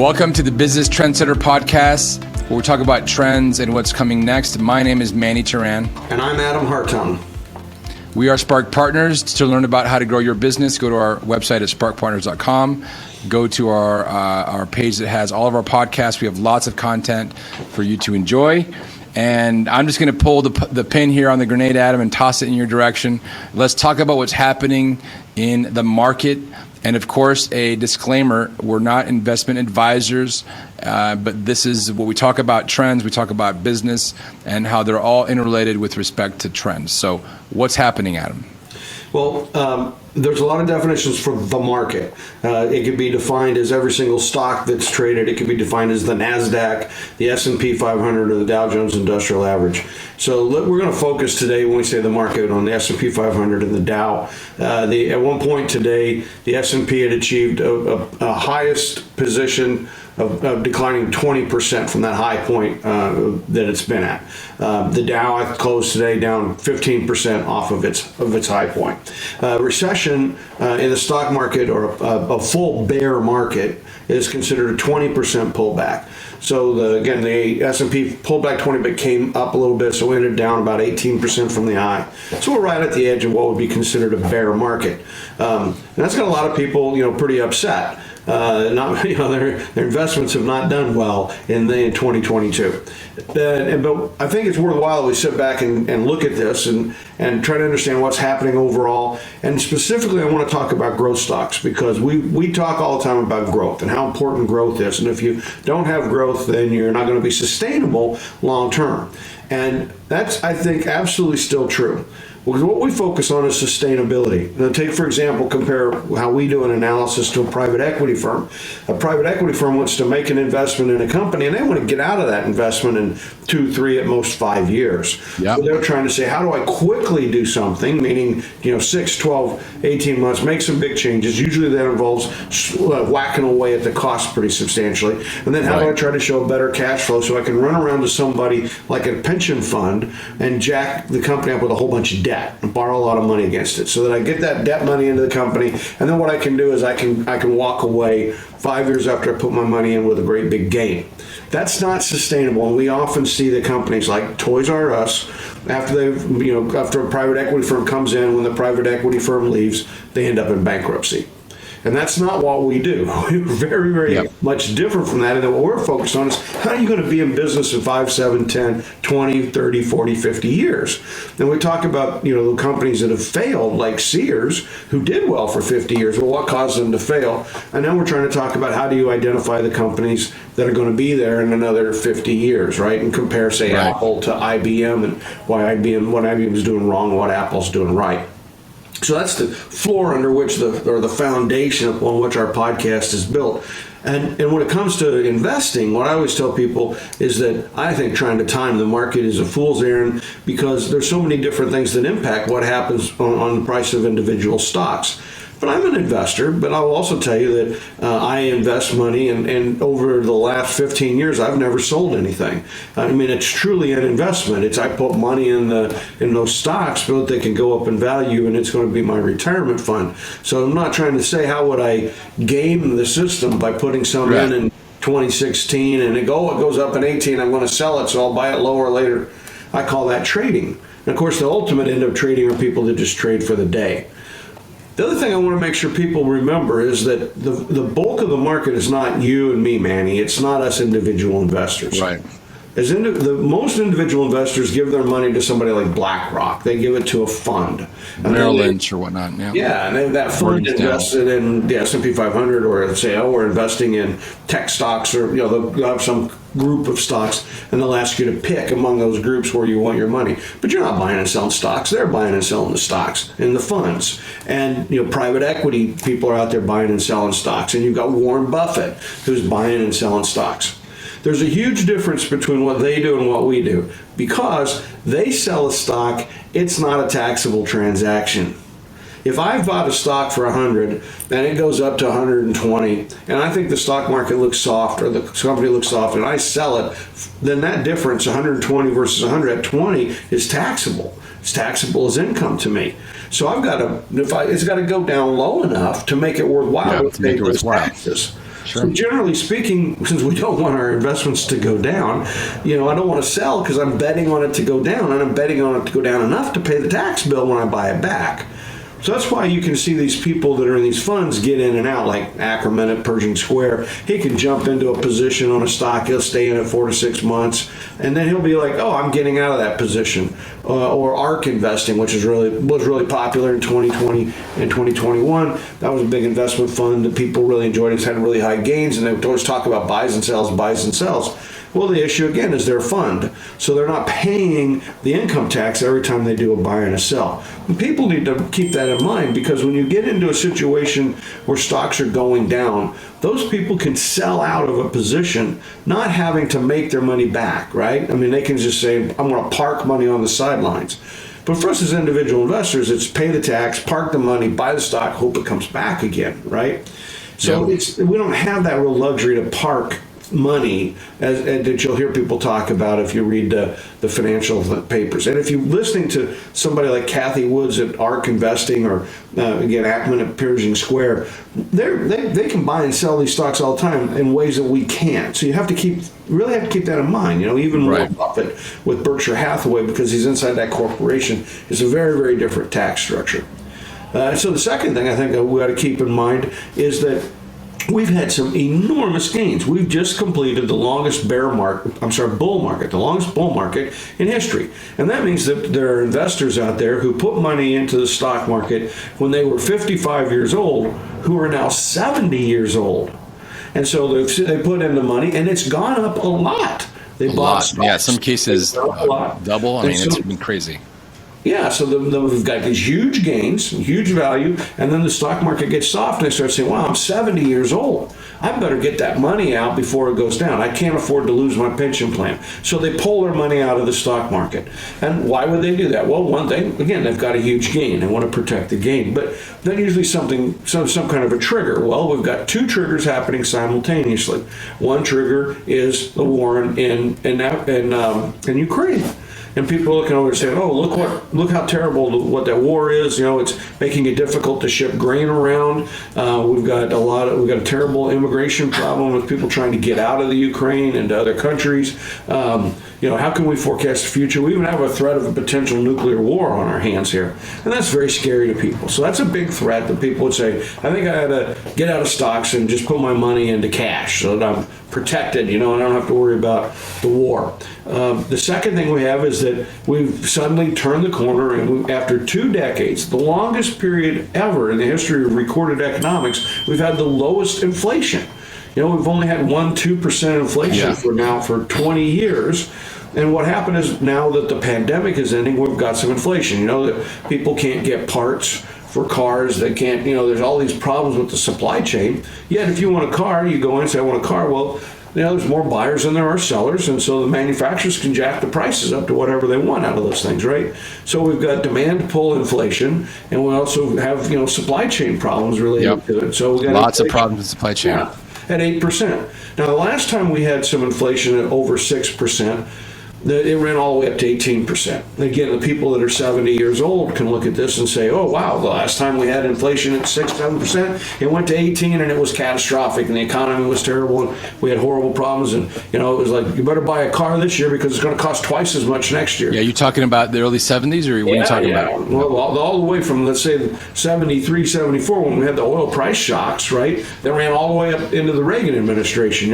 Welcome to the Business Trendsetter Podcast, where we talk about trends and what's coming next. My name is Manny Turan. And I'm Adam Hartung. We are Spark Partners. To learn about how to grow your business, go to our website at sparkpartners.com. Go to our page that has all of our podcasts. We have lots of content for you to enjoy. And I'm just going to pull the pin here on the grenade, Adam, and toss it in your direction. Let's talk about what's happening in the market. And of course, a disclaimer, we're not investment advisors, but this is what we talk about: trends, we talk about business, and how they're all interrelated with respect to trends. So what's happening, Adam? Well, there's a lot of definitions for the market. It could be defined as every single stock that's traded. It could be defined as the NASDAQ, the S&P 500, or the Dow Jones Industrial Average. So we're going to focus today, when we say the market, on the S&P 500 and the Dow. At one point today, the S&P had achieved a highest position of declining 20% from that high point that it's been at. The Dow closed today down 15% off of its high point. Recession in the stock market, or a full bear market, is considered a 20% pullback. So again, the S&P pulled back 20, but came up a little bit, so we ended down about 18% from the high. So we're right at the edge of what would be considered a bear market, and that's got a lot of people, pretty upset. Their investments have not done well in 2022. But I think it's worthwhile that we sit back and look at this and try to understand what's happening overall. And specifically, I want to talk about growth stocks, because we talk all the time about growth and how important growth is. And if you don't have growth, then you're not going to be sustainable long term. And that's, I think, absolutely still true. Because what we focus on is sustainability. Now, take, for example, compare how we do an analysis to a private equity firm. A private equity firm wants to make an investment in a company, and they want to get out of that investment in 2, 3, at most 5 years. Yep. So they're trying to say, how do I quickly do something, meaning 6, 12, 18 months, make some big changes. Usually that involves whacking away at the cost pretty substantially. And then how do I try to show a better cash flow so I can run around to somebody like a pension fund and jack the company up with a whole bunch of debt and borrow a lot of money against it, so that I get that debt money into the company, and then what I can do is I can walk away 5 years after I put my money in with a great big gain. That's not sustainable, and we often see the companies like Toys R Us, after after a private equity firm comes in, when the private equity firm leaves, they end up in bankruptcy. And that's not what we do. We're very, very much different from that. And then what we're focused on is, how are you going to be in business in 5, 7, 10, 20, 30, 40, 50 years? And we talk about, the companies that have failed, like Sears, who did well for 50 years. Well, what caused them to fail? And then we're trying to talk about, how do you identify the companies that are going to be there in another 50 years, right? And compare, say, Apple to IBM, and what IBM is doing wrong and what Apple's doing right. So that's the floor under which the foundation upon which our podcast is built. And when it comes to investing, what I always tell people is that I think trying to time the market is a fool's errand, because there's so many different things that impact what happens on the price of individual stocks. But I'm an investor, but I will also tell you that I invest money, and over the last 15 years, I've never sold anything. I mean, it's truly an investment. I put money in those stocks so that they can go up in value, and it's going to be my retirement fund. So I'm not trying to say, how would I game the system by putting some in 2016, and it goes up in 18, I'm going to sell it, so I'll buy it lower later. I call that trading. And of course, the ultimate end of trading are people that just trade for the day. The other thing I want to make sure people remember is that the bulk of the market is not you and me, Manny. It's not us individual investors. Right. Most individual investors give their money to somebody like BlackRock. They give it to a fund. Merrill Lynch or whatnot. Yeah, and that fund invested in the S&P 500, or say, we're investing in tech stocks, or they'll have some group of stocks, and they'll ask you to pick among those groups where you want your money. But you're not buying and selling stocks. They're buying and selling the stocks in the funds. And private equity people are out there buying and selling stocks. And you've got Warren Buffett, who's buying and selling stocks. There's a huge difference between what they do and what we do, because they sell a stock, it's not a taxable transaction. If I've bought a stock for 100 and it goes up to 120, and I think the stock market looks soft, or the company looks soft, and I sell it, then that difference, 120 versus 100 at 20, is taxable. It's taxable as income to me. So it's got to go down low enough to make it worthwhile to pay those taxes. Sure. So generally speaking, since we don't want our investments to go down, I don't want to sell because I'm betting on it to go down, and I'm betting on it to go down enough to pay the tax bill when I buy it back. So that's why you can see these people that are in these funds get in and out, like Ackerman at Pershing Square. He can jump into a position on a stock, he'll stay in it 4 to 6 months, and then he'll be like, "Oh, I'm getting out of that position." Or ARK investing, which was really popular in 2020 and 2021. That was a big investment fund that people really enjoyed. It's had really high gains, and they would always talk about buys and sells, buys and sells. Well, the issue again is their fund, so they're not paying the income tax every time they do a buy and a sell. And people need to keep that in mind, because when you get into a situation where stocks are going down, those people can sell out of a position, not having to make their money back, right? I mean, they can just say, "I'm going to park money on the sidelines." But for us as individual investors, it's pay the tax, park the money, buy the stock, hope it comes back again, right? So we don't have that real luxury to park money that you'll hear people talk about if you read the financial papers. And if you're listening to somebody like Kathy Woods at ARK Investing, or again Ackman at Pershing Square, they can buy and sell these stocks all the time in ways that we can't. So you really have to keep that in mind. Even Warren Buffett with Berkshire Hathaway, because he's inside that corporation, is a very, very different tax structure. So the second thing I think we ought to keep in mind is that we've had some enormous gains. We've just completed the longest bull market, the longest bull market in history. And that means that there are investors out there who put money into the stock market when they were 55 years old, who are now 70 years old. And so they put in the money, and it's gone up a lot. They bought stocks. Yeah, some cases double. I mean, it's been crazy. Yeah, so we've got these huge gains, huge value, and then the stock market gets soft, and they start saying, "Wow, I'm 70 years old. I better get that money out before it goes down. I can't afford to lose my pension plan." So they pull their money out of the stock market. And why would they do that? Well, one thing, again, they've got a huge gain. They want to protect the gain. But then usually some kind of a trigger. Well, we've got two triggers happening simultaneously. One trigger is the war in Ukraine. And people are looking over and saying, "Oh, look how terrible what that war is. It's making it difficult to ship grain around. We've got a terrible immigration problem with people trying to get out of the Ukraine and to other countries. How can we forecast the future? We even have a threat of a potential nuclear war on our hands here, and that's very scary to people. So that's a big threat that people would say, I think I ought to get out of stocks and just put my money into cash so that I'm protected, and I don't have to worry about the war." The second thing we have is that we've suddenly turned the corner, and after 2 decades, the longest period ever in the history of recorded economics, we've had the lowest inflation. We've only had 1-2% inflation for 20 years. And what happened is, now that the pandemic is ending, we've got some inflation. That people can't get parts for cars. They can't, there's all these problems with the supply chain. Yet if you want a car, you go in and say, "I want a car." Well, there's more buyers than there are sellers, and so the manufacturers can jack the prices up to whatever they want out of those things, right? So we've got demand pull inflation, and we also have, supply chain problems related to it. So we got lots of problems with supply chain. Yeah, at 8%. Now, the last time we had some inflation at over 6%, it ran all the way up to 18%. Again, the people that are 70 years old can look at this and say, "Oh, wow, the last time we had inflation at 6-7%, it went to 18, and it was catastrophic, and the economy was terrible, and we had horrible problems, and it was like, you better buy a car this year because it's going to cost twice as much next year." Yeah, you talking about the early 70s, or what are you talking about? Well, all the way from, let's say, 73, 74, when we had the oil price shocks, right? That ran all the way up into the Reagan administration,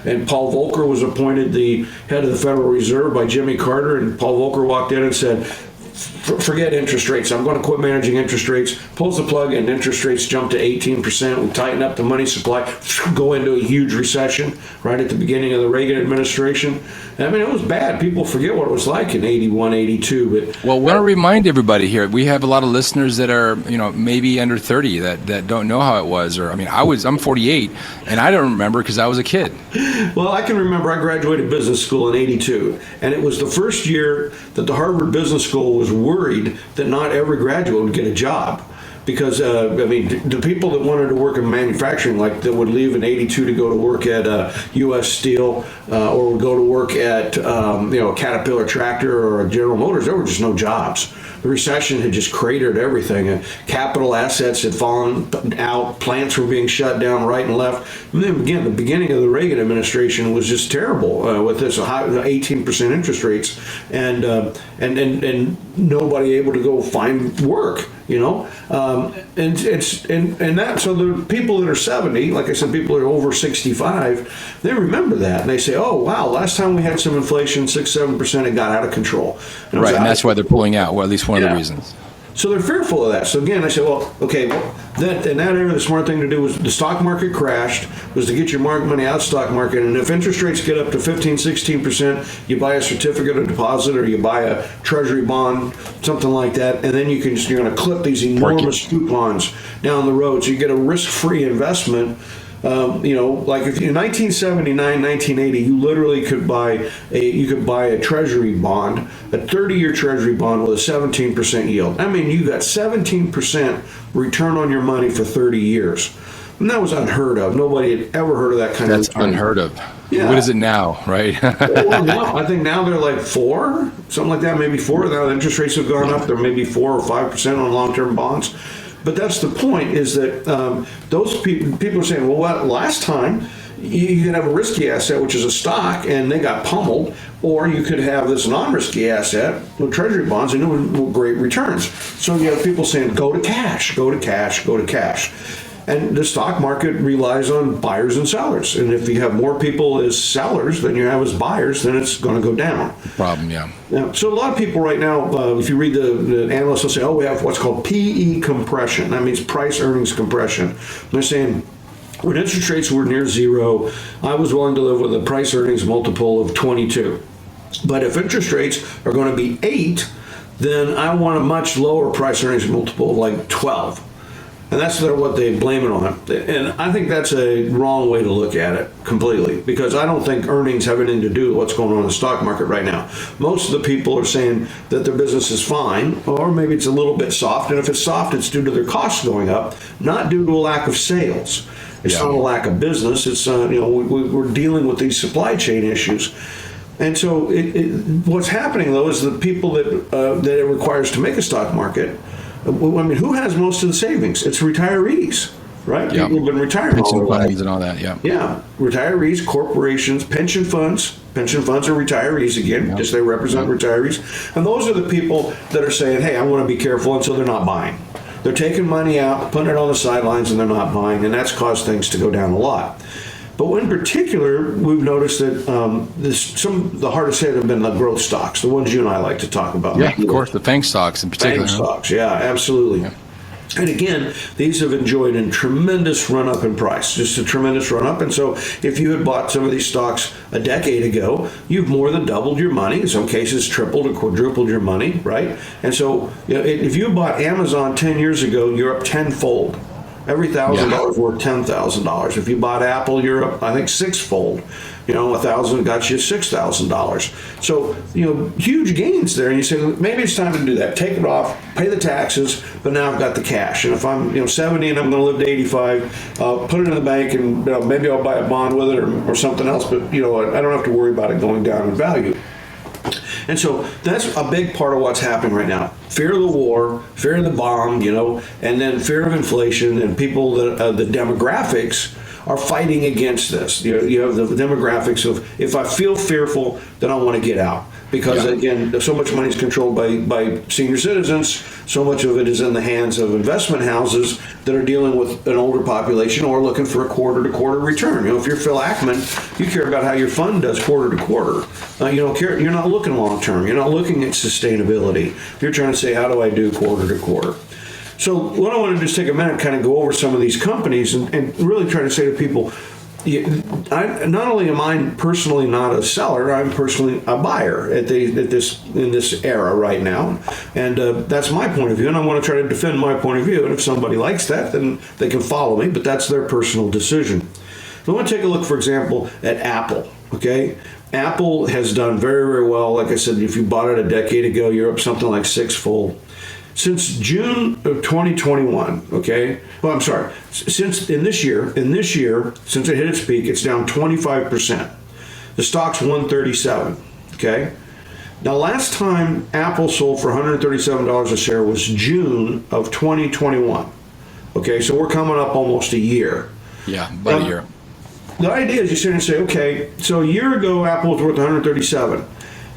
and Paul Volcker was appointed the head of the Federal Reserve by Jimmy Carter, and Paul Volcker walked in and said, "Forget interest rates. I'm going to quit managing interest rates." Pulls the plug, and interest rates jump to 18%. We tighten up the money supply, go into a huge recession right at the beginning of the Reagan administration. I mean, it was bad. People forget what it was like in 81, 82. But well, I want to remind everybody here, we have a lot of listeners that are, maybe under 30 that don't know how it was. Or, I'm 48, and I don't remember because I was a kid. Well, I can remember I graduated business school in 82, and it was the first year that the Harvard Business School was worried that not every graduate would get a job. Because, the people that wanted to work in manufacturing, like that would leave in 82 to go to work at U.S. Steel or would go to work at, a Caterpillar tractor or a General Motors, there were just no jobs. the recession had just cratered everything. Capital assets had fallen out. Plants were being shut down right and left. And then again, the beginning of the Reagan administration was just terrible with this high 18% interest rates, and nobody able to go find work. And that, so the people that are 70, like I said, people that are over 65, they remember that and they say, "Oh wow, last time we had some inflation, 6-7%, it got out of control." Right, and that's why they're pulling out. Well, at least one of the reasons. So they're fearful of that. So again, I said, well, okay, in that area, the smart thing to do was the stock market crashed, was to get your money out of the stock market. And if interest rates get up to 15-16%, you buy a certificate of deposit or you buy a treasury bond, something like that. And then you're going to clip these enormous coupons down the road. So you get a risk-free investment. Like if in 1979, 1980, you literally could buy a treasury bond, a 30-year treasury bond with a 17% yield. I mean, you got 17% return on your money for 30 years. And that was unheard of. Nobody had ever heard of that kind of return. That's unheard of. Yeah. What is it now, right? Well, no, I think now they're like 4, something like that, maybe 4. Now the interest rates have gone up. They're maybe 4 or 5% on long-term bonds. But that's the point, is that those people are saying, well, last time you could have a risky asset, which is a stock, and they got pummeled, or you could have this non-risky asset with treasury bonds, and it would great returns. So you have people saying, go to cash, go to cash, go to cash. And the stock market relies on buyers and sellers. And if you have more people as sellers than you have as buyers, then it's going to go down. Problem, yeah. So a lot of people right now, if you read the analysts, will say, oh, we have what's called PE compression. That means price earnings compression. And they're saying, when interest rates were near zero, I was willing to live with a price earnings multiple of 22. But if interest rates are going to be 8, then I want a much lower price earnings multiple of like 12. And that's what they blame it on. And I think that's a wrong way to look at it completely, because I don't think earnings have anything to do with what's going on in the stock market right now. Most of the people are saying that their business is fine, or maybe it's a little bit soft. And if it's soft, it's due to their costs going up, not due to a lack of sales. It's not a lack of business. It's, we're dealing with these supply chain issues. And so what's happening, though, is the people that it requires to make a stock market, I mean, who has most of the savings? It's retirees, right? Yep. People have been retiring. Pension funds and all that, yeah. Yeah, retirees, corporations, pension funds. Pension funds are retirees again, just they represent retirees. And those are the people that are saying, hey, I want to be careful, and so they're not buying. They're taking money out, putting it on the sidelines, and they're not buying, and that's caused things to go down a lot. But in particular, we've noticed that some of the hardest hit have been the growth stocks, the ones you and I like to talk about. Yeah, of course, the FANG stocks in particular. FANG stocks, yeah, absolutely. Yeah. And again, these have enjoyed a tremendous run-up in price, just a tremendous run-up. And so if you had bought some of these stocks a decade ago, you've more than doubled your money, in some cases tripled or quadrupled your money, right? And so if you bought Amazon 10 years ago, you're up tenfold. Every $1,000 worth $10,000. If you bought Apple, you're up, I think, sixfold. 1,000 got you $6,000. So, huge gains there. And you say, maybe it's time to do that. Take it off, pay the taxes, but now I've got the cash. And if I'm, 70 and I'm going to live to 85, put it in the bank and maybe I'll buy a bond with it or something else. But, I don't have to worry about it going down in value. And so that's a big part of what's happening right now. Fear of the war, fear of the bomb, and then fear of inflation, and people that the demographics are fighting against this. You have the demographics of, if I feel fearful, then I want to get out. Because again, so much money is controlled by senior citizens, so much of it is in the hands of investment houses that are dealing with an older population or looking for a quarter-to-quarter return. If you're Phil Ackman, you care about how your fund does quarter-to-quarter. You don't care. You're not looking long-term. You're not looking at sustainability. You're trying to say, how do I do quarter-to-quarter? So what I want to do is take a minute, kind of go over some of these companies and really try to say to people, not only am I personally not a seller, I'm personally a buyer in this era right now, and that's my point of view, and I want to try to defend my point of view. And if somebody likes that, then they can follow me, but that's their personal decision. So I want to take a look, for example, at Apple. Okay, Apple has done very, very well. Like I said, if you bought it a decade ago, you're up something like sixfold. Since June of 2021, okay? Well, I'm sorry. Since in this year, since it hit its peak, it's down 25%. The stock's 137, okay? Now, last time Apple sold for $137 a share was June of 2021. Okay, so we're coming up almost a year. Yeah, about a year. The idea is you sit and say, okay, so a year ago Apple was worth 137.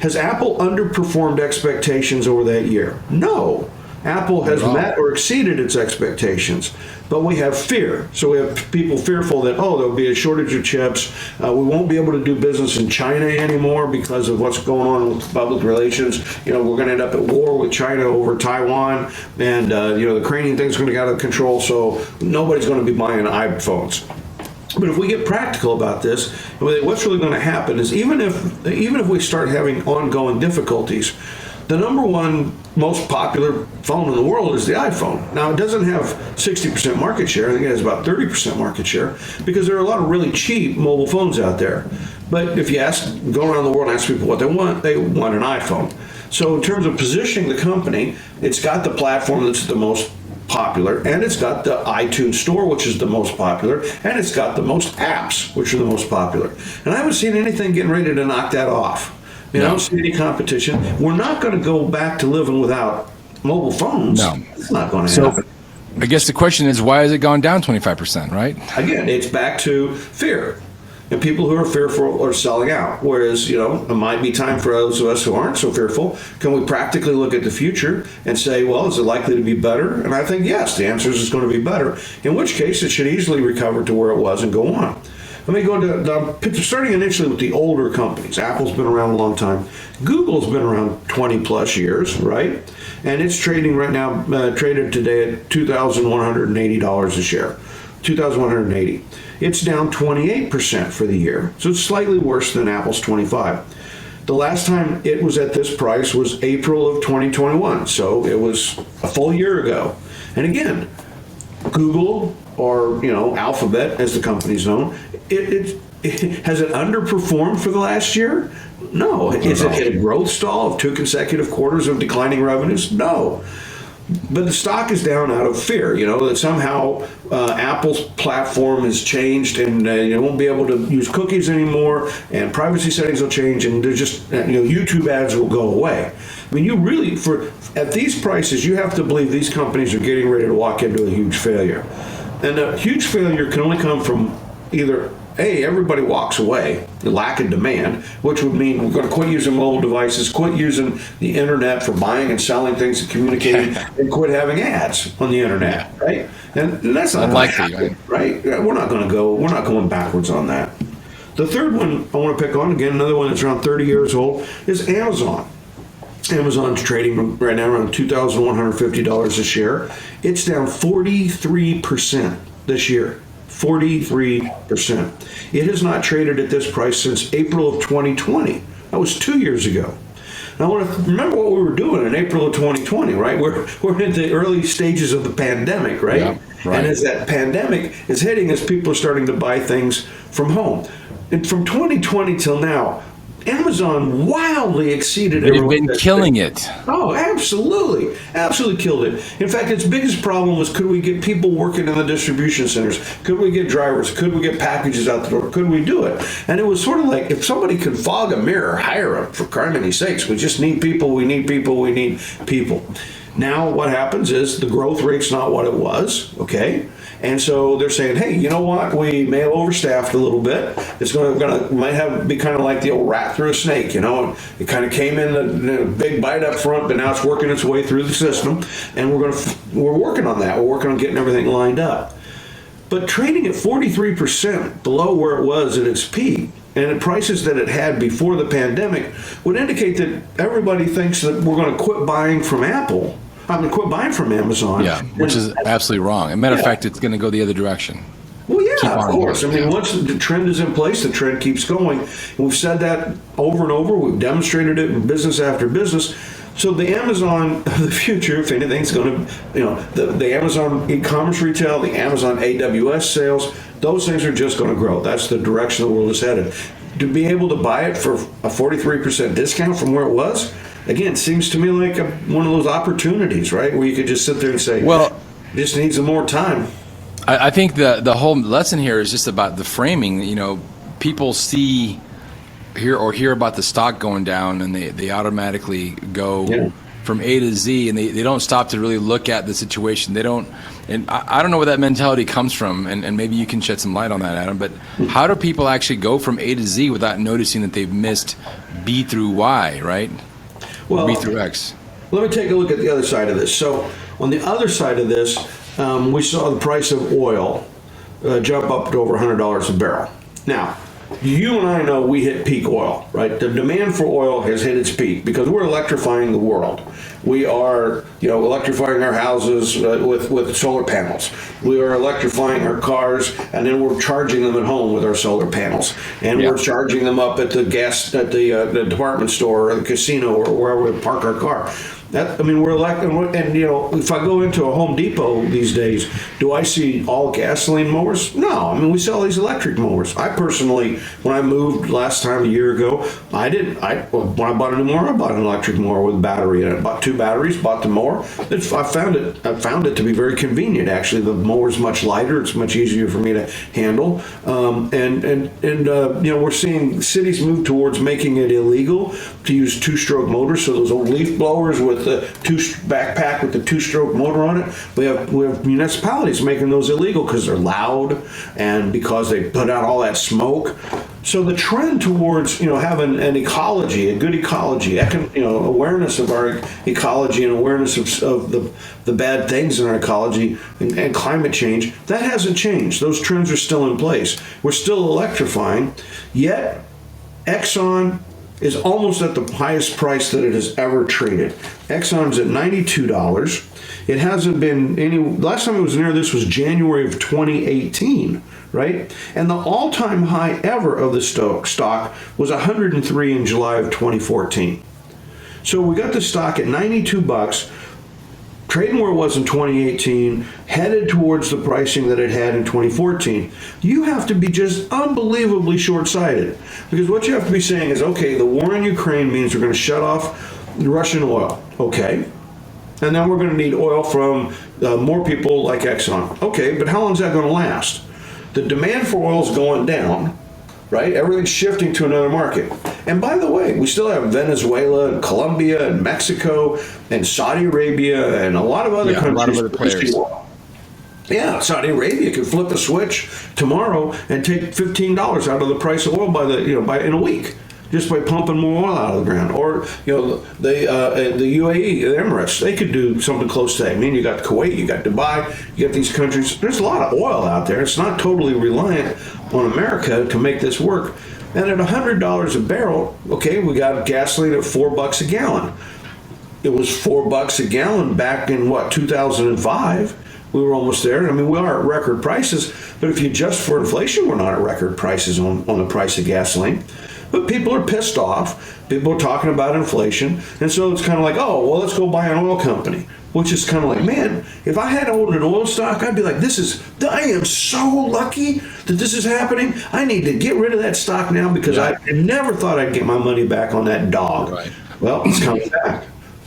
Has Apple underperformed expectations over that year? No. Apple has met or exceeded its expectations, but we have fear. So we have people fearful that, there'll be a shortage of chips. We won't be able to do business in China anymore because of what's going on with public relations. We're going to end up at war with China over Taiwan, and the Ukrainian thing's going to get out of control. So nobody's going to be buying iPhones. But if we get practical about this, what's really going to happen is even if we start having ongoing difficulties, the number one most popular phone in the world is the iPhone. Now, it doesn't have 60% market share. I think it has about 30% market share because there are a lot of really cheap mobile phones out there. But if you go around the world and ask people what they want an iPhone. So in terms of positioning the company, it's got the platform that's the most popular, and it's got the iTunes store, which is the most popular, and it's got the most apps, which are the most popular. And I haven't seen anything getting ready to knock that off. I don't see any competition. We're not going to go back to living without mobile phones. No. It's not going to happen. I guess the question is, why has it gone down 25%, right? Again, it's back to fear. And people who are fearful are selling out. Whereas, it might be time for those of us who aren't so fearful. Can we practically look at the future and say, well, is it likely to be better? And I think, yes, the answer is it's going to be better. In which case, it should easily recover to where it was and go on. Let me go to starting initially with the older companies. Apple's been around a long time. Google's been around 20 plus years, right? And it's trading right now, traded today at $2,180 a share. $2,180. It's down 28% for the year. So it's slightly worse than Apple's 25. The last time it was at this price was April of 2021. So it was a full year ago. And again, Google, or Alphabet, as the company's known, has it underperformed for the last year? No. Is it hit a growth stall of 2 consecutive quarters of declining revenues? No. But the stock is down out of fear, that somehow Apple's platform has changed and you won't be able to use cookies anymore, and privacy settings will change, and they're just, YouTube ads will go away. I mean, you really, at these prices, you have to believe these companies are getting ready to walk into a huge failure. And a huge failure can only come from either everybody walks away, the lack of demand, which would mean we're going to quit using mobile devices, quit using the internet for buying and selling things and communicating, and quit having ads on the internet, right? And that's not unlikely, right? We're not going backwards on that. The third one I want to pick on, again, another one that's around 30 years old, is Amazon. Amazon's trading right now around $2,150 a share. It's down 43% this year. 43%. It has not traded at this price since April of 2020. That was 2 years ago. Now, I want to remember what we were doing in April of 2020, right? We're in the early stages of the pandemic, right? Yeah, right. And as that pandemic is hitting us, people are starting to buy things from home. And from 2020 till now, Amazon wildly exceeded everyone. They've been killing it. Oh, absolutely. Absolutely killed it. In fact, its biggest problem was, could we get people working in the distribution centers? Could we get drivers? Could we get packages out the door? Could we do it? And it was sort of like, if somebody could fog a mirror, hire them, for crying sakes. We just need people. We need people. We need people. Now what happens is the growth rate's not what it was, okay? And so they're saying, hey, you know what? We may have overstaffed a little bit. It's might be kind of like the old rat through a snake, It kind of came in a big bite up front, but now it's working its way through the system, and we're working on that. We're working on getting everything lined up. But trading at 43% below where it was at its peak, and at prices that it had before the pandemic, would indicate that everybody thinks that we're going to quit buying from Apple. Quit buying from Amazon. Yeah, which is absolutely wrong. As a matter of fact, it's going to go the other direction. Well, yeah, of course. I mean, once the trend is in place, the trend keeps going. And we've said that over and over. We've demonstrated it in business after business. So the Amazon of the future, if anything's going to, the Amazon e-commerce retail, the Amazon AWS sales, those things are just going to grow. That's the direction the world is headed. To be able to buy it for a 43% discount from where it was, again, seems to me like one of those opportunities, right, where you could just sit there and say, well, just need some more time. I think the whole lesson here is just about the framing. People see hear about the stock going down, and they automatically go Yeah. from A to Z, and they don't stop to really look at the situation. They don't, and I don't know where that mentality comes from, and maybe you can shed some light on that, Adam. But how do people actually go from A to Z without noticing that they've missed B through Y, right? Well, B through X. let me take a look at the other side of this. So on the other side of this, we saw the price of oil jump up to over $100 a barrel. Now, you and I know we hit peak oil, right? The demand for oil has hit its peak because we're electrifying the world. We are, electrifying our houses with solar panels. We are electrifying our cars, and then we're charging them at home with our solar panels. And we're charging them up at the the department store or the casino or wherever we park our car. We're electing, and if I go into a Home Depot these days, do I see all gasoline mowers? No, we sell these electric mowers. I personally, when I moved last time a year ago, when I bought a new mower, I bought an electric mower with a battery in it. Bought 2 batteries, bought the mower. I found it to be very convenient. Actually, the mower's much lighter. It's much easier for me to handle. We're seeing cities move towards making it illegal to use 2-stroke motors. So those old leaf blowers with the backpack with the 2-stroke motor on it, we have municipalities making those illegal because they're loud and because they put out all that smoke. So the trend towards having an ecology, a good ecology, awareness of our ecology and awareness of the bad things in our ecology and climate change, that hasn't changed. Those trends are still in place. We're still electrifying, yet Exxon is almost at the highest price that it has ever traded. Exxon's at $92. It hasn't been last time it was near this was January of 2018, right? And the all-time high ever of the stock was 103 in July of 2014. So we got the stock at $92, trading where it was in 2018, headed towards the pricing that it had in 2014. You have to be just unbelievably short-sighted, because what you have to be saying is, okay, the war in Ukraine means we're going to shut off Russian oil. Okay. And then we're going to need oil from more people like Exxon. Okay, but how long is that going to last? The demand for oil is going down, right? Everything's shifting to another market. And by the way, we still have Venezuela and Colombia and Mexico and Saudi Arabia and a lot of other countries. A lot of other players. Yeah, Saudi Arabia could flip a switch tomorrow and take $15 out of the price of oil in a week, just by pumping more oil out of the ground. Or the UAE, the Emirates, they could do something close to that. You got Kuwait, you got Dubai, you got these countries. There's a lot of oil out there. It's not totally reliant on America to make this work. And at $100 a barrel, okay, we got gasoline at $4 a gallon. It was $4 a gallon back in 2005. We were almost there. We are at record prices, but if you adjust for inflation, we're not at record prices on the price of gasoline. But people are pissed off. People are talking about inflation. And so it's kind of like, oh, well, let's go buy an oil company. Which is kind of like, man, if I had owned an oil stock, I'd be like, I am so lucky that this is happening. I need to get rid of that stock now because I never thought I'd get my money back on that dog. Right. Well, it's coming back.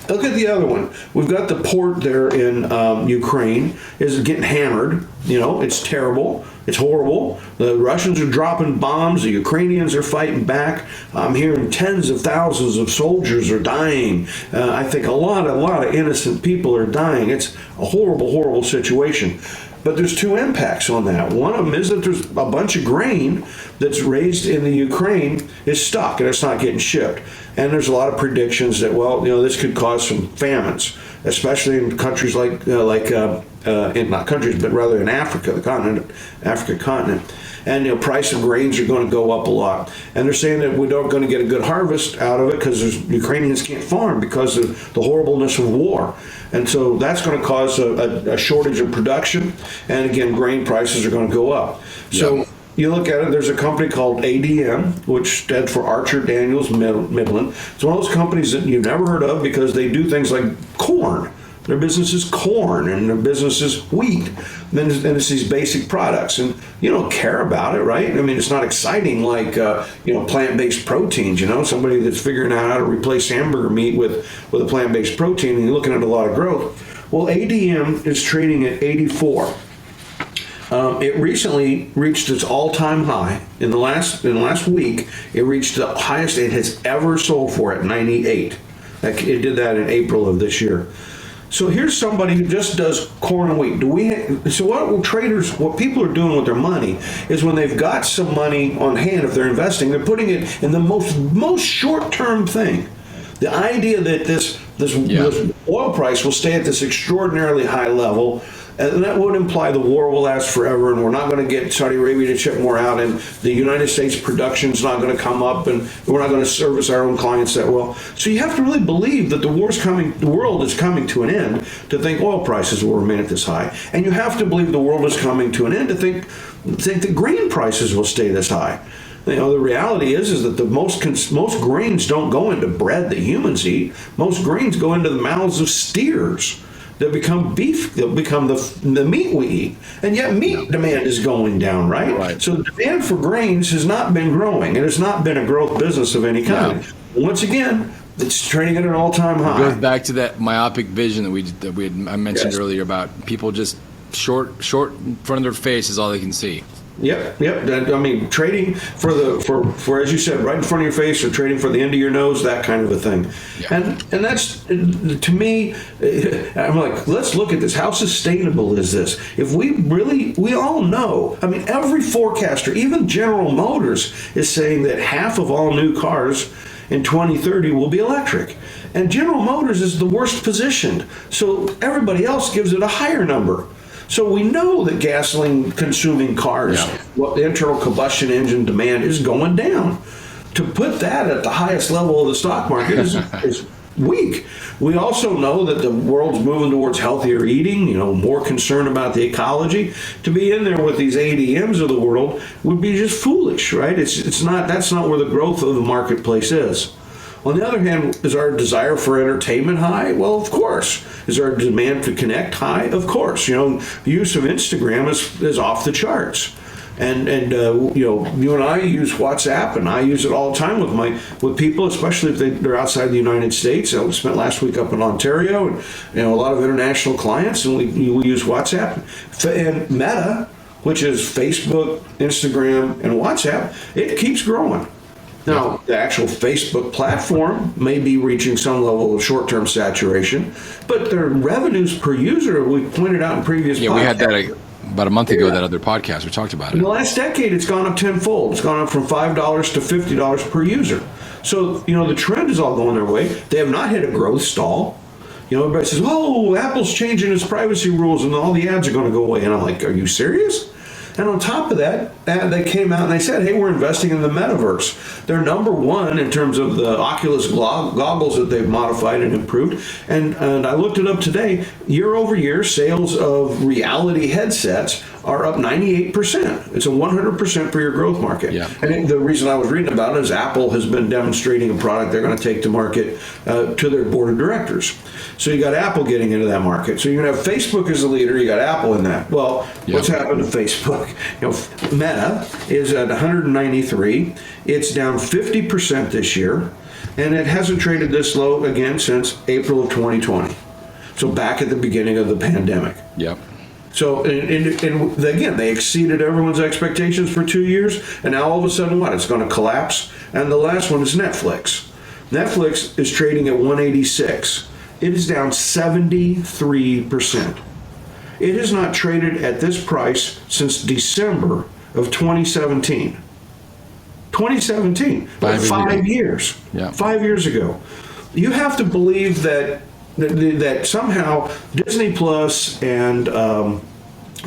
Look at the other one. We've got the port there in Ukraine is getting hammered. It's terrible. It's horrible. The Russians are dropping bombs. The Ukrainians are fighting back. I'm hearing tens of thousands of soldiers are dying. I think a lot of innocent people are dying. It's a horrible, horrible situation. But there's 2 impacts on that. One of them is that there's a bunch of grain that's raised in the Ukraine is stuck and it's not getting shipped. And there's a lot of predictions that, this could cause some famines, especially in countries not countries, but rather in Africa, Africa continent. And price of grains are going to go up a lot. And they're saying that we're not going to get a good harvest out of it because Ukrainians can't farm because of the horribleness of war. And so that's going to cause a shortage of production. And again, grain prices are going to go up. So you look at it, there's a company called ADM, which stands for Archer Daniels Midland. It's one of those companies that you've never heard of because they do things like corn. Their business is corn, and their business is wheat. Then it's these basic products, and you don't care about it, right? It's not exciting like plant-based proteins. Somebody that's figuring out how to replace hamburger meat with a plant-based protein, and you're looking at a lot of growth. Well, ADM is trading at 84. It recently reached its all-time high in the last week. It reached the highest it has ever sold for at 98. It did that in April of this year. So here's somebody who just does corn and wheat. So what people are doing with their money is when they've got some money on hand, if they're investing, they're putting it in the most short-term thing. The idea that this oil price will stay at this extraordinarily high level, and that would imply the war will last forever, and we're not going to get Saudi Arabia to ship more out, and the United States production's not going to come up, and we're not going to service our own clients that well. So you have to really believe that the world is coming to an end to think oil prices will remain at this high, and you have to believe the world is coming to an end to think that grain prices will stay this high. You know, the reality is that the most grains don't go into bread that humans eat. Most grains go into the mouths of steers. They'll become beef. They'll become the meat we eat. And yet meat demand is going down, right? So the demand for grains has not been growing. It has not been a growth business of any kind. Once again, it's trading at an all-time high. It goes back to that myopic vision I mentioned earlier about people just short in front of their face is all they can see. Yep. I mean, trading for as you said, right in front of your face, or trading for the end of your nose, that kind of a thing. Yeah. And that's, to me, I'm like, let's look at this. How sustainable is this? If we all know, I mean, every forecaster, even General Motors, is saying that half of all new cars in 2030 will be electric. And General Motors is the worst positioned. So everybody else gives it a higher number. So we know that gasoline-consuming cars, the internal combustion engine demand is going down. To put that at the highest level of the stock market is weak. We also know that the world's moving towards healthier eating, more concern about the ecology. To be in there with these ADMs of the world would be just foolish, right? That's not where the growth of the marketplace is. On the other hand, is our desire for entertainment high? Well, of course. Is our demand to connect high? Of course. The use of Instagram is off the charts. And you and I use WhatsApp, and I use it all the time with people, especially if they're outside the United States. I spent last week up in Ontario, and a lot of international clients, and we use WhatsApp. And Meta, which is Facebook, Instagram, and WhatsApp, it keeps growing. Now, the actual Facebook platform may be reaching some level of short-term saturation, but their revenues per user, we pointed out in previous podcasts. Yeah, we had that about a month ago, that other podcast. We talked about it. In the last decade, it's gone up tenfold. It's gone up from $5 to $50 per user. So, the trend is all going their way. They have not hit a growth stall. Everybody says, oh, Apple's changing its privacy rules and all the ads are going to go away. And I'm like, are you serious? And on top of that, they came out and they said, hey, we're investing in the metaverse. They're number one in terms of the Oculus goggles that they've modified and improved. And I looked it up today. Year over year, sales of reality headsets are up 98%. It's a 100% per year growth market. Yeah. And the reason I was reading about it is Apple has been demonstrating a product they're going to take to market to their board of directors. So you got Apple getting into that market. So you're going to have Facebook as the leader. You got Apple in that. Well, what's happened to Facebook? Meta is at 193. It's down 50% this year, and it hasn't traded this low again since April of 2020. So back at the beginning of the pandemic. Yep. So, and again, they exceeded everyone's expectations for 2 years, and now all of a sudden, it's going to collapse. And the last one is Netflix. Netflix is trading at 186. It is down 73%. It has not traded at this price since December of 2017. 2017, 5 years. Yeah. 5 years ago. You have to believe that somehow Disney Plus and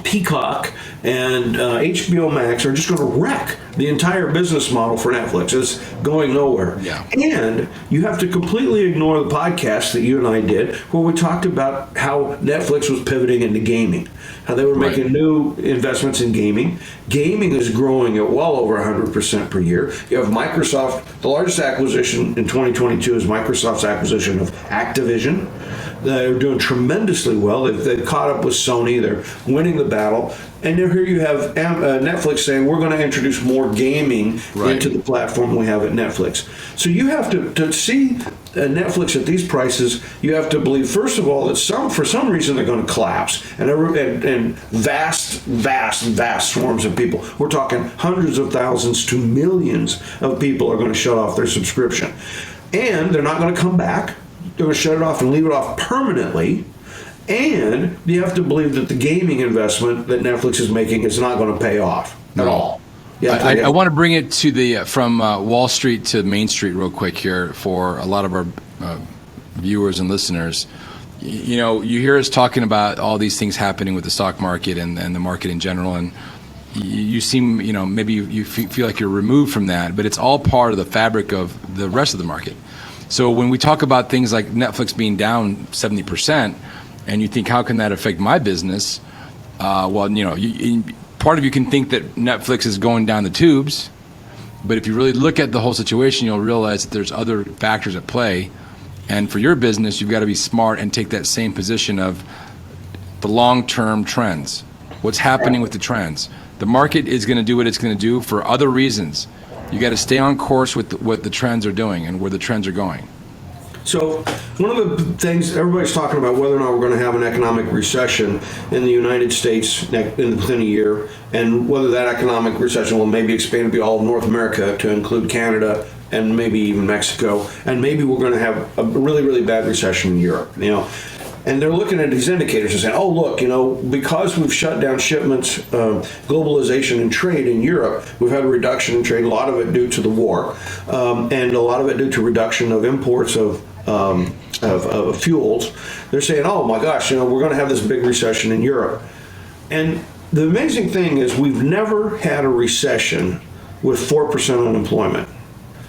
Peacock and HBO Max are just going to wreck the entire business model for Netflix. It's going nowhere. Yeah. And you have to completely ignore the podcast that you and I did, where we talked about how Netflix was pivoting into gaming, how they were making new investments in gaming. Gaming is growing at well over 100% per year. You have Microsoft. The largest acquisition in 2022 is Microsoft's acquisition of Activision. They're doing tremendously well. They've caught up with Sony. They're winning the battle. And here you have Netflix saying, we're going to introduce more gaming into the platform we have at Netflix. So you have to see Netflix at these prices, you have to believe, first of all, that for some reason they're going to collapse, and vast swarms of people, we're talking hundreds of thousands to millions of people are going to shut off their subscription. And they're not going to come back. They're going to shut it off and leave it off permanently. And you have to believe that the gaming investment that Netflix is making is not going to pay off at all. Yeah, I want to bring it to the from Wall Street to Main Street real quick here for a lot of our viewers and listeners. You know, you hear us talking about all these things happening with the stock market and the market in general, and you seem, you know, maybe you feel like you're removed from that, but it's all part of the fabric of the rest of the market. So when we talk about things like Netflix being down 70%, and you think, how can that affect my business? Well, you know, part of you can think that Netflix is going down the tubes, but if you really look at the whole situation, you'll realize that there's other factors at play. And for your business, you've got to be smart and take that same position of the long-term trends. What's happening with the trends? The market is going to do what it's going to do for other reasons. You got to stay on course with what the trends are doing and where the trends are going. So one of the things everybody's talking about, whether or not we're going to have an economic recession in the United States within a year, and whether that economic recession will maybe expand to be all of North America to include Canada and maybe even Mexico, and maybe we're going to have a really, really bad recession in Europe. You know, and they're looking at these indicators and saying, oh, look, you know, because we've shut down shipments, globalization and trade in Europe, we've had a reduction in trade, a lot of it due to the war, and a lot of it due to reduction of imports of fuels. They're saying, oh my gosh, you know, we're going to have this big recession in Europe. And the amazing thing is we've never had a recession with 4% unemployment.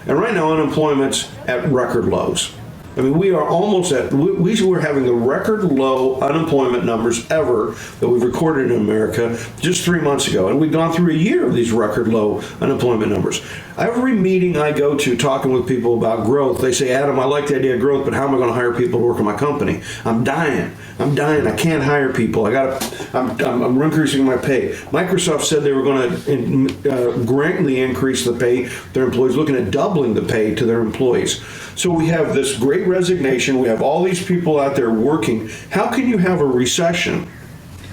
And right now unemployment's at record lows. I mean, we are almost at, we were having the record low unemployment numbers ever that we've recorded in America just 3 months ago. And we've gone through a year of these record low unemployment numbers. Every meeting I go to talking with people about growth, they say, Adam, I like the idea of growth, but how am I going to hire people to work in my company? I'm dying. I can't hire people. I'm increasing my pay. Microsoft said they were going to greatly increase the pay their employees, looking at doubling the pay to their employees. So we have this great resignation. We have all these people out there working. How can you have a recession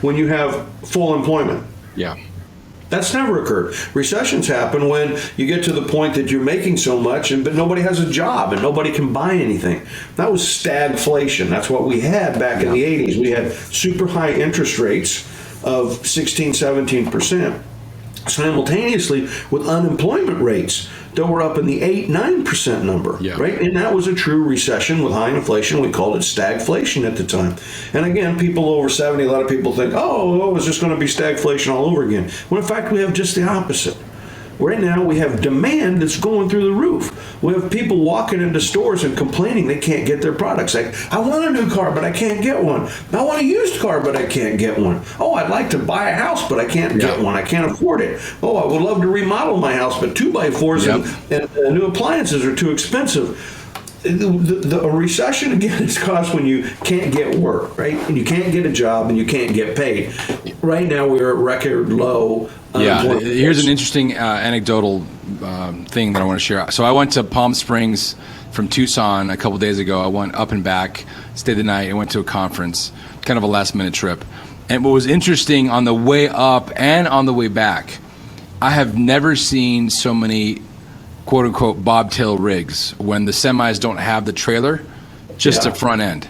when you have full employment? Yeah. That's never occurred. Recessions happen when you get to the point that you're making so much, but nobody has a job and nobody can buy anything. That was stagflation. That's what we had back in the 80s. We had super high interest rates of 16, 17%, simultaneously with unemployment rates that were up in the 8-9% number, right? And that was a true recession with high inflation. We called it stagflation at the time. And again, people over 70, a lot of people think, oh, it's just going to be stagflation all over again. When in fact, we have just the opposite. Right now, we have demand that's going through the roof. We have people walking into stores and complaining they can't get their products. Like, I want a new car, but I can't get one. I want a used car, but I can't get one. Oh, I'd like to buy a house, but I can't get one. I can't afford it. Oh, I would love to remodel my house, but 2x4s and new appliances are too expensive. A recession, again, is caused when you can't get work, right? And you can't get a job and you can't get paid. Right now, we're at record low. Here's an interesting anecdotal thing that I want to share. So I went to Palm Springs from Tucson a couple days ago. I went up and back, stayed the night, and went to a conference, kind of a last-minute trip. And what was interesting on the way up and on the way back, I have never seen so many quote-unquote bobtail rigs when the semis don't have the trailer, just the front end.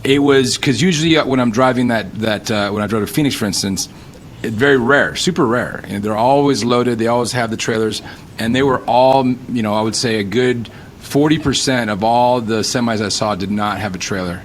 It was, because usually when I'm driving when I drove to Phoenix, for instance, it's very rare, super rare. And they're always loaded. They always have the trailers. And they were all, you know, I would say a good 40% of all the semis I saw did not have a trailer.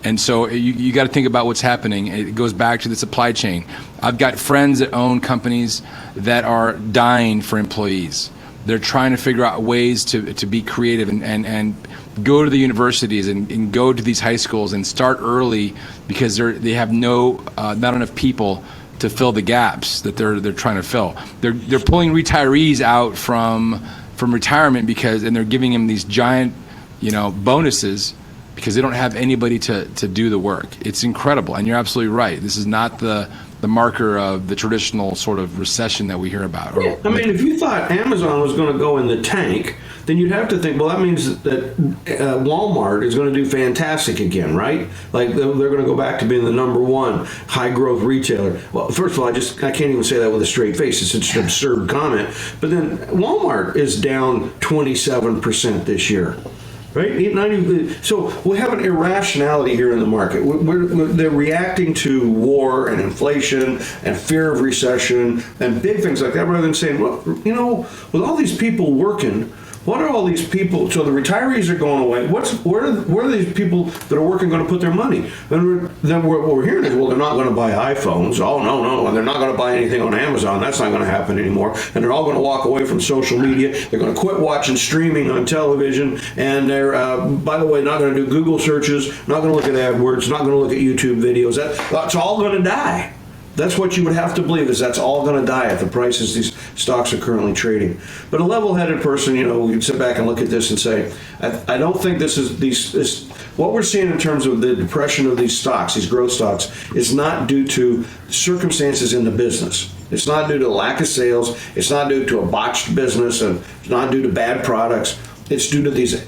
And so you got to think about what's happening. It goes back to the supply chain. I've got friends that own companies that are dying for employees. They're trying to figure out ways to be creative and go to the universities and go to these high schools and start early because they have not enough people to fill the gaps that they're trying to fill. They're pulling retirees out from retirement and they're giving them these giant, you know, bonuses because they don't have anybody to do the work. It's incredible, and you're absolutely right. This is not the marker of the traditional sort of recession that we hear about. I mean, if you thought Amazon was going to go in the tank, then you'd have to think, well, that means that Walmart is going to do fantastic again, right? Like they're going to go back to being the number one high growth retailer. Well, first of all, I can't even say that with a straight face. It's such an absurd comment. But then Walmart is down 27% this year. Right? So we have an irrationality here in the market. They're reacting to war and inflation and fear of recession and big things like that, rather than saying, well, with all these people working, what are all these people? So the retirees are going away. Where are these people that are working going to put their money? Then what we're hearing is, well, they're not going to buy iPhones. Oh, no. And they're not going to buy anything on Amazon. That's not going to happen anymore. And they're all going to walk away from social media. They're going to quit watching streaming on television. And they're, by the way, not going to do Google searches, not going to look at AdWords, not going to look at YouTube videos. That's all going to die. That's what you would have to believe, is that's all going to die at the prices these stocks are currently trading. But a level-headed person, we can sit back and look at this and say, I don't think this what we're seeing in terms of the depression of these stocks, these growth stocks, is not due to circumstances in the business. It's not due to lack of sales. It's not due to a botched business, and it's not due to bad products. It's due to these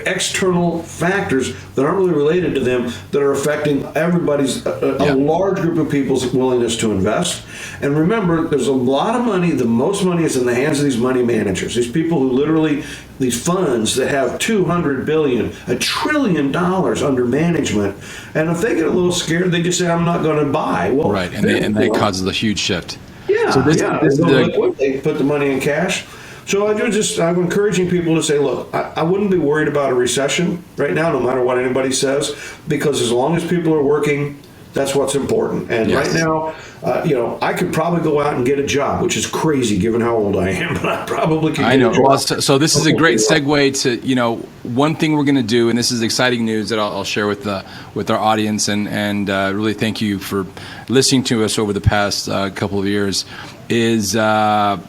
external factors that aren't really related to them that are affecting everybody's, a large group of people's willingness to invest. And remember, there's a lot of money. The most money is in the hands of these money managers, these people who literally, these funds that have $200 billion, $1 trillion under management. And if they get a little scared, they just say, I'm not going to buy. Well, right. And that causes a huge shift. Yeah. So they put the money in cash. So I'm encouraging people to say, look, I wouldn't be worried about a recession right now, no matter what anybody says, because as long as people are working, that's what's important. And right now, I could probably go out and get a job, which is crazy given how old I am, but I probably could. I know. Well, so this is a great segue to, one thing we're going to do, and this is exciting news that I'll share with our audience, and really thank you for listening to us over the past couple of years, is that,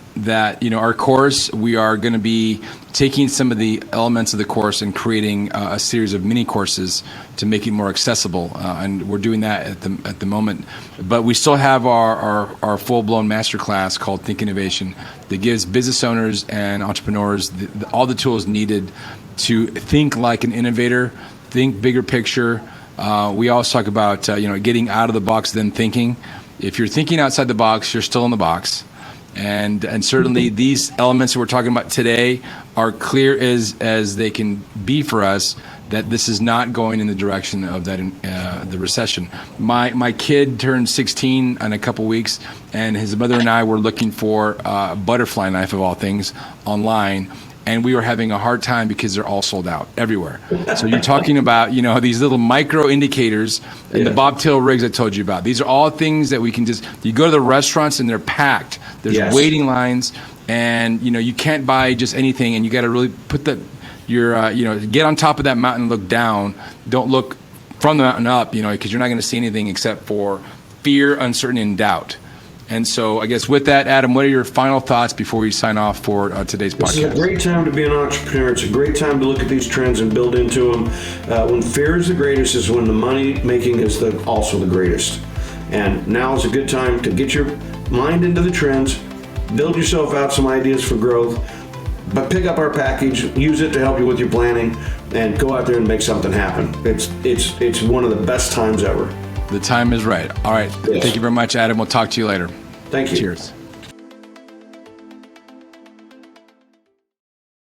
our course, we are going to be taking some of the elements of the course and creating a series of mini courses to make it more accessible. And we're doing that at the moment. But we still have our full-blown masterclass called Think Innovation that gives business owners and entrepreneurs all the tools needed to think like an innovator, think bigger picture. We always talk about, getting out of the box, then thinking. If you're thinking outside the box, you're still in the box. And certainly these elements that we're talking about today are clear as they can be for us, that this is not going in the direction of the recession. My kid turned 16 in a couple weeks, and his mother and I were looking for a butterfly knife of all things online. And we were having a hard time because they're all sold out everywhere. So you're talking about, these little micro indicators and the bobtail rigs I told you about. These are all things that we can you go to the restaurants and they're packed. There's waiting lines, and you can't buy just anything, and you got to really put get on top of that mountain and look down. Don't look from the mountain up, because you're not going to see anything except for fear, uncertainty, and doubt. And so I guess with that, Adam, what are your final thoughts before we sign off for today's podcast? It's a great time to be an entrepreneur. It's a great time to look at these trends and build into them. When fear is the greatest is when the money making is also the greatest. And now is a good time to get your mind into the trends, build yourself out some ideas for growth, but pick up our package, use it to help you with your planning, and go out there and make something happen. It's one of the best times ever. The time is right. All right. Yes. Thank you very much, Adam. We'll talk to you later. Thank you. Cheers.